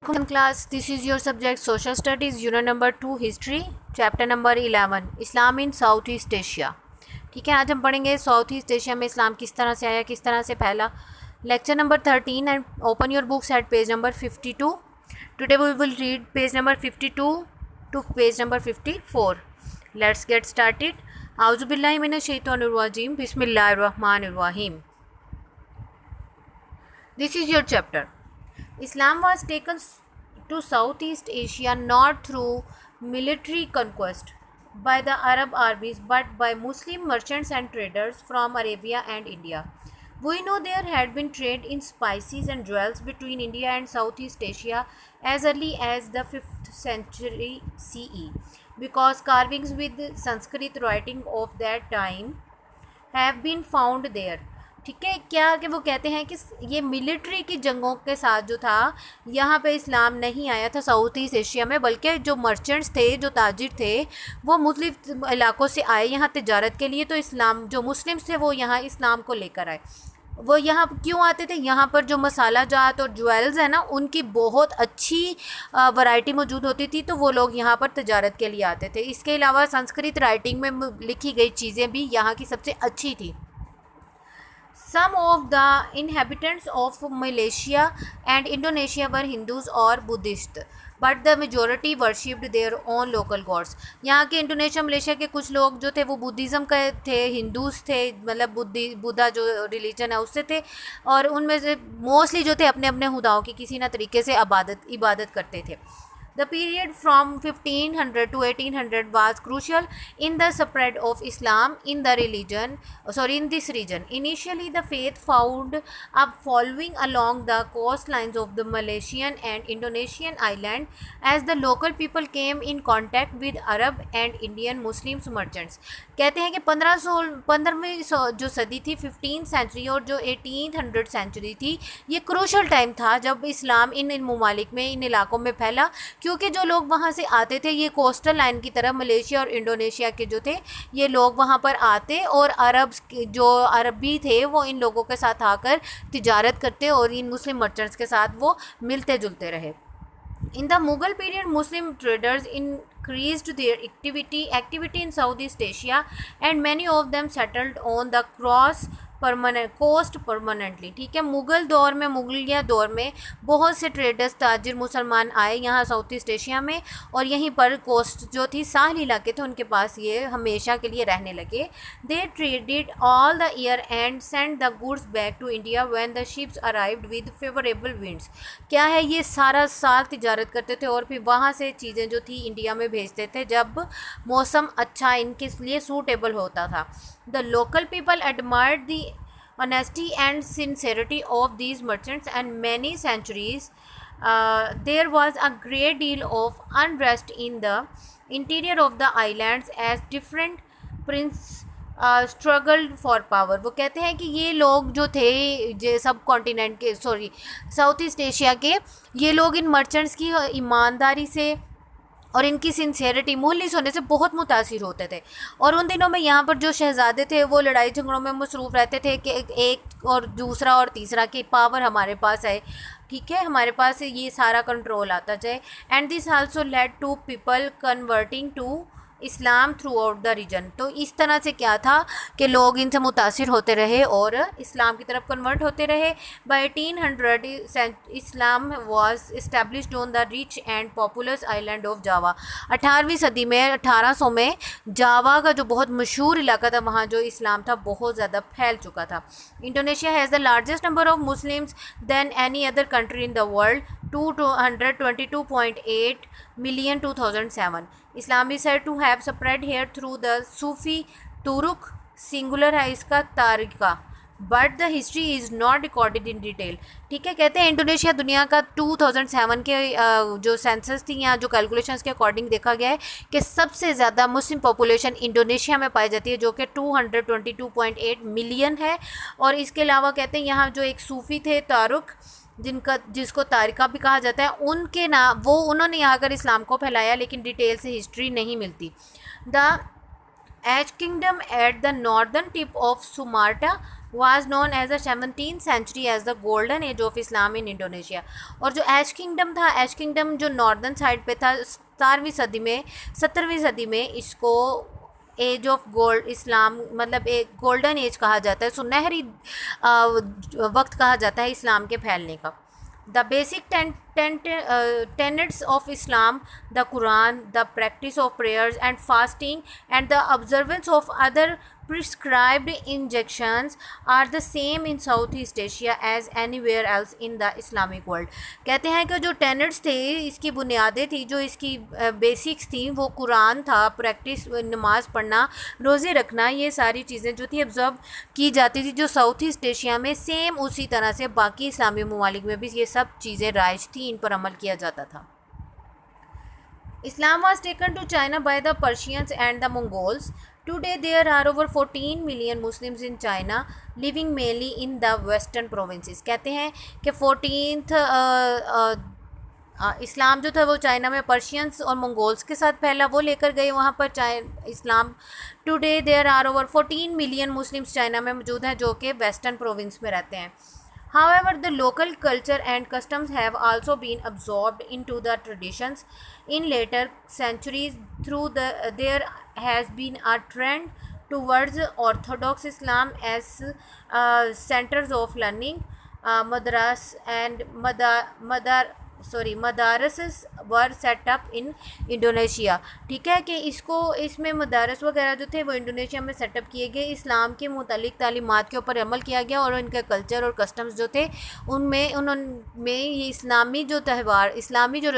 Class, this is your subject social studies, unit number 2 history, chapter number 11 Islam in south east Asia. ठीक है, आज हम पढ़ेंगे south east Asia में इस्लाम किस तरह से आया, किस तरह से फैला। Lecture number 13 and open your books at page number 52। Today we will read page number 52 to page number 54। Let's get started. आउज़ु बिल्लाहि मिनश शैतानिर रजीम, बिस्मिल्लाहिर रहमानिर रहीम। This is your chapter. Islam was taken to Southeast Asia not through military conquest by the Arab armies but by Muslim merchants and traders from Arabia and India. We know there had been trade in spices and jewels between India and Southeast Asia as early as the 5th century CE because carvings with Sanskrit writing of that time have been found there. ठीक है, क्या कि वो कहते हैं कि ये military की जंगों के साथ जो था यहाँ पे इस्लाम नहीं आया था साउथ ईस्ट एशिया में, बल्कि जो मर्चेंट्स थे, जो ताजिर थे, वो मुख्तलिफ इलाकों से आए यहाँ तिजारत के लिए। तो इस्लाम जो मुस्लिम्स थे वो यहाँ इस्लाम को लेकर आए। वो यहाँ क्यों आते थे? यहाँ पर जो मसाला जात और ज्वेल्स है ना, उनकी बहुत अच्छी वैरायटी मौजूद होती थी, तो वो लोग यहाँ पर तिजारत के लिए आते थे। इसके अलावा संस्कृत राइटिंग में लिखी गई चीज़ें भी यहाँ की सबसे अच्छी थी। Some of the inhabitants of Malaysia and Indonesia were Hindus or Buddhists, but the majority worshipped their own local gods. यहाँ के इंडोनेशिया मलेशिया के कुछ लोग जो थे वो बुद्धिज़्म के थे, हिंदूज़ थे, मतलब बुद्धा जो रिलीजन है उससे थे, और उनमें से मोस्टली जो थे अपने अपने खुदाओं की किसी न तरीके से इबादत करते थे। The period from 1500 to 1800 was crucial in the spread of Islam in this region. Initially, the faith found a following along the coastlines of the Malaysian and Indonesian island as the local people came in contact with Arab and Indian Muslim merchants. कहते हैं कि 15वीं जो सदी थी 15th century और जो 1800 century थी, ये क्रूशल टाइम था जब इस्लाम इन ममालिक में, इन इलाकों में फैला, क्योंकि जो लोग वहाँ से आते थे, ये कोस्टल लाइन की तरफ मलेशिया और इंडोनेशिया के जो थे ये लोग वहाँ पर आते, और जो अरबी थे वो इन लोगों के साथ आकर तिजारत करते और इन मुस्लिम मर्चेंट्स के साथ वो मिलते जुलते रहे। In the Mughal period, Muslim traders increased their activity in Southeast Asia, and many of them settled on the coast permanently. ठीक है, मुगलिया दौर में बहुत से ट्रेडर्स, ताजिर, मुसलमान आए यहाँ साउथ ईस्ट एशिया में, और यहीं पर कोस्ट जो थी, साहिल इलाके थे, उनके पास ये हमेशा के लिए रहने लगे। They traded all the year and send the goods back to India when the ships arrived with favourable winds. क्या है, ये सारा साल तिजारत करते थे और फिर वहाँ से चीज़ें जो थी इंडिया में भेजते थे जब मौसम अच्छा इनके लिए सूटेबल होता था। The local people admired the honesty and sincerity of these merchants, and many centuries there was a great deal of unrest in the interior of the islands as different princes struggled for power. वो कहते हैं कि ये लोग जो थे सब continent के साउथ ईस्ट एशिया के, ये लोग इन मर्चेंट्स की ईमानदारी से और इनकी सिंसेरिटी, मुखलिस होने से बहुत मुतासिर होते थे। और उन दिनों में यहाँ पर जो शहज़ादे थे वो लड़ाई झगड़ों में मसरूफ़ रहते थे कि एक और दूसरा और तीसरा की पावर हमारे पास है, ठीक है, हमारे पास ये सारा कंट्रोल आता जाए। And this also led to people converting to Islam throughout the region. तो इस तरह से क्या था कि लोग इनसे मुतासिर होते रहे और इस्लाम की तरफ कन्वर्ट होते रहे। By 1800 Islam was established on the rich and populous island of Java. 18वीं सदी में 1800 में जावा का जो बहुत मशहूर इलाका था, वहाँ जो इस्लाम था बहुत ज़्यादा फैल चुका था। Indonesia has the largest number of Muslims than any other country in the world, 222.8 million 2007. Islam is said to have spread here through the Sufi Turuk, singular है इसका तारिका, but the history is not recorded in detail. ठीक है, कहते हैं Indonesia दुनिया का 2007 के जो सेंसस थी या जो कैलकुलेशंस के अकॉर्डिंग देखा गया है कि सबसे ज़्यादा मुस्लिम पॉपुलेशन इंडोनेशिया में पाई जाती है, जो कि 222.8 मिलियन है। और इसके अलावा कहते हैं यहाँ जो एक सूफ़ी थे तारुक, जिसको तारिका भी कहा जाता है, उनके नाम उन्होंने यहाँ कर इस्लाम को फैलाया, लेकिन डिटेल से हिस्ट्री नहीं मिलती। The H kingdom at the northern tip of सुमाट्रा was known as the 17th century as the golden age of Islam in Indonesia। और जो एश किंगडम था, एश किंगडम जो नॉर्दर्न साइड पे था, 17वीं सदी में इसको एज ऑफ गोल्ड इस्लाम, मतलब एक गोल्डन एज कहा जाता है, सुनहरी वक्त कहा जाता है इस्लाम के फैलने का। The basic tenets of Islam, the Quran, the practice of prayers and fasting, and the observance of other prescribed injunctions are the same in Southeast Asia as anywhere else in the Islamic world। कहते हैं कि जो tenets थे, इसकी बुनियादें थी, जो इसकी basics थी, वो कुरान था, प्रैक्टिस नमाज़ पढ़ना, रोज़े रखना, ये सारी चीज़ें जो थी ऑब्ज़र्व की जाती थी जो साउथ ईस्ट एशिया में, सेम उसी तरह से बाकी इस्लामी ममालिक में भी ये सब चीज़ें राइज थी, इन पर अमल किया जाता था। Islam was taken to China by the Persians and the Mongols। Today there are over 14 million Muslims in China, living mainly in the western provinces। कहते हैं कि 14th इस्लाम जो था वो चाइना में पर्शियंस और मंगोल्स के साथ फैला, वो लेकर गए वहाँ पर इस्लाम। Today there are over 14 million Muslims China में मौजूद हैं जो कि वेस्टर्न प्रोविंस में रहते हैं। However, the local culture and customs have also been absorbed into the traditions in later centuries there has been a trend towards Orthodox Islam as centers of learning। Madras and मदारस were set up in Indonesia. ठीक है कि इसमें मदारस वगैरह जो थे वो Indonesia में सेटअप किए गए, इस्लाम के मुतालिक तालीमात के ऊपर अमल किया गया और इनके कल्चर और कस्टम्स जो थे उनमें ये इस्लामी जो त्यौहार, इस्लामी जो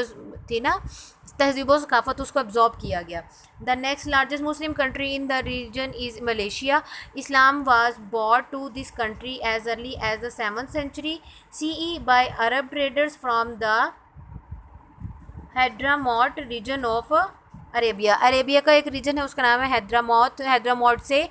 थी ना तहजीब व सकाफ़त, उसको अब्जॉर्ब किया गया। The next largest Muslim country in the region is Malaysia. Islam was brought to this country as early as the 7th century CE by Arab traders from the Hadramaut region of Arabia का एक reason है, उसका नाम है हैदरामौत से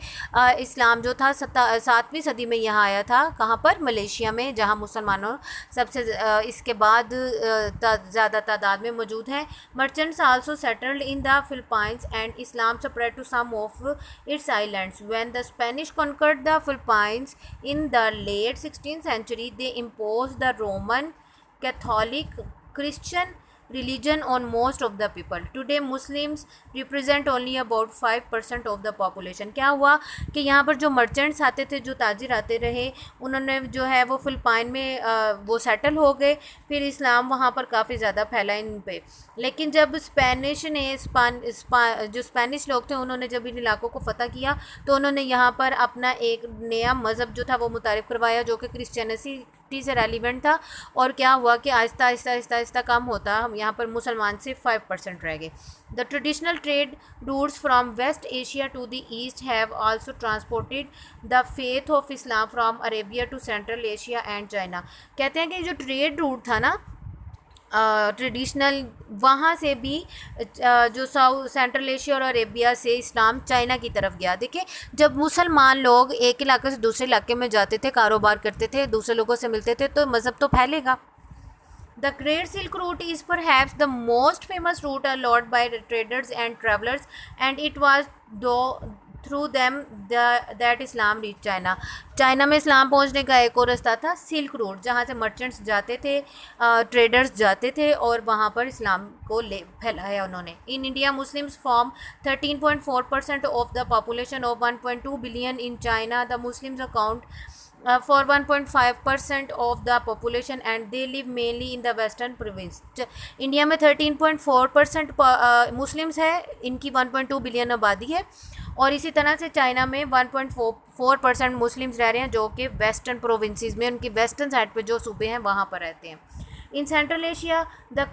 इस्लाम जो था 7वीं सदी में यहाँ आया था। कहाँ पर? मलेशिया में, जहाँ मुसलमानों सबसे इसके बाद ज़्यादा तादाद में मौजूद हैं। Merchants also settled in the Philippines and Islam spread to some of its islands. When the Spanish conquered the Philippines in the late 16th century they impose the Roman Catholic Christian religion on most of the people। Today Muslims represent only about 5% of the population। क्या हुआ कि यहाँ पर जो merchants आते थे, जो ताजिर आते रहे, उन्होंने जो है वो फिलिपाइन में वो सेटल हो गए, फिर इस्लाम वहाँ पर काफ़ी ज़्यादा फैला इन पे। लेकिन जब स्पेनिश ने जो स्पेनिश लोग थे, उन्होंने जब इन इलाकों को फ़तह किया तो उन्होंने यहाँ पर अपना एक नया मज़हब जो था वो मुतारिफ़ करवाया, जो कि क्रिश्चियनिटी से रेलिवेंट था। और क्या हुआ कि आहिस्ता आहिस्ता कम होता, हम यहाँ पर मुसलमान सिर्फ 5% रह गए। The traditional trade routes from West Asia to the East have also transported the faith of Islam from Arabia to Central Asia and China. कहते हैं कि जो ट्रेड रूट था ना ट्रेडिशनल, वहाँ से भी जो सेंट्रल एशिया और अरेबिया से इस्लाम चाइना की तरफ गया। देखिए, जब मुसलमान लोग एक इलाके से दूसरे इलाके में जाते थे, कारोबार करते थे, दूसरे लोगों से मिलते थे, तो मज़हब तो फैलेगा। The Great Silk Route is perhaps the most famous route allowed by traders and travelers, and it was through them that Islam reached China। China में इस्लाम पहुंचने का एक और रास्ता था सिल्क रूट, जहाँ से मर्चेंट्स जाते थे, ट्रेडर्स जाते थे और वहाँ पर इस्लाम को फैलाया उन्होंने। In India Muslims form 13.4% of the population of 1.2 billion. In China the Muslims account for 1.5% of the population and they live mainly in the western province। India में 13.4% मुस्लिम्स है, इनकी 1.2 बिलियन आबादी है, और इसी तरह से चाइना में 1.4% मुस्लिम्स रह रहे हैं जो कि वेस्टर्न प्रोविंसेस में, उनकी वेस्टर्न साइड पे जो सूबे हैं वहाँ पर रहते हैं। In Central Asia, the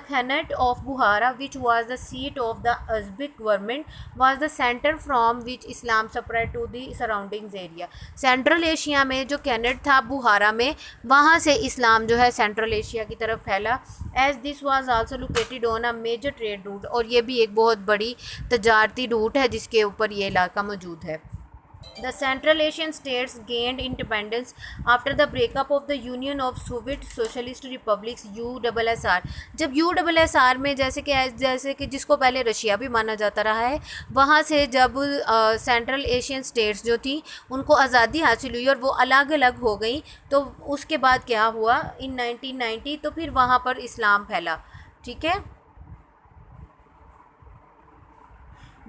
Khanate of Bukhara, which was the seat of the Uzbek government, was the center from which Islam spread to the surroundings area। Central Asia में जो कैनेट था बुहारा में, वहाँ से इस्लाम जो है सेंट्रल एशिया की तरफ फैला। As this was also located on a major trade route, और ये भी एक बहुत बड़ी तजारती रूट है जिसके ऊपर ये इलाका मौजूद है। The Central Asian states gained independence after the breakup of the Union of Soviet Socialist Republics USSR. जब USSR में जैसे कि जिसको पहले रशिया भी माना जाता रहा है, वहाँ से जब सेंट्रल एशियन स्टेट्स जो थी उनको आज़ादी हासिल हुई और वो अलग अलग हो गई, तो उसके बाद क्या हुआ इन 1990, तो फिर वहाँ पर इस्लाम फैला. ठीक है.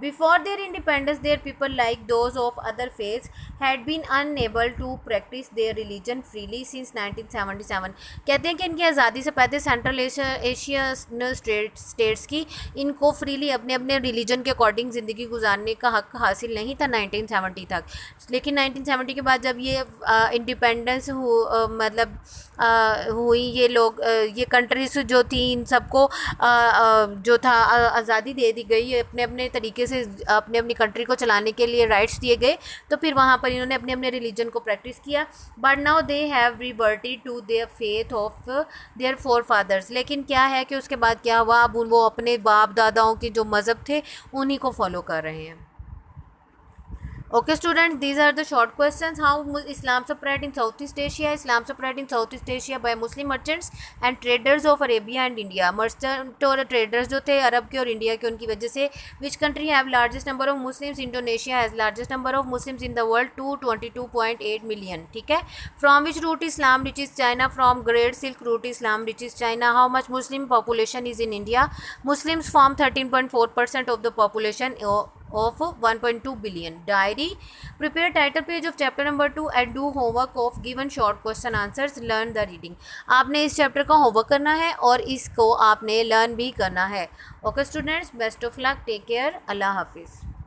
Before their independence, their people, like those of other faiths, had been unable to practice their religion freely since 1977. कहते हैं कि इनकी आज़ादी से पहले सेंट्रल एशिया स्टेट्स की इनको फ्रीली अपने अपने रिलीजन के अकॉर्डिंग ज़िंदगी गुजारने का हक हासिल नहीं था 1970 तक. लेकिन 1970 के बाद जब ये इंडिपेंडेंस मतलब हुई, ये लोग ये कंट्रीज जो थी इन सबको जो था आज़ादी दे दी गई, अपने अपने तरीके से अपने अपनी कंट्री को चलाने के लिए राइट्स दिए गए, तो फिर वहाँ पर इन्होंने अपने अपने रिलीजन को प्रैक्टिस किया. But now they have reverted to their faith of their forefathers. लेकिन क्या है कि उसके बाद क्या हुआ, अब वो अपने बाप दादाओं के जो मज़हब थे उन्हीं को फॉलो कर रहे हैं. Okay students, these are the short questions. How Islam spread in Southeast Asia? Islam spread in Southeast Asia by Muslim merchants and traders of Arabia and India. Merchant और traders जो थे अरब के और इंडिया के, उनकी वजह से. Which country have largest number of Muslims? Indonesia has largest number of Muslims in the world, 222.8 million. ठीक है. From which route Islam reaches China? From Great Silk Route Islam reaches China. How much Muslim population is in India? Muslims form 13.4% of the population of 1.2 billion. Diary: prepare title page of chapter number 2 and do homework of given short question answers. Learn the reading. आपने इस chapter का homework करना है और इसको आपने learn भी करना है. Okay students, best of luck, take care, अल्लाह हाफिज़.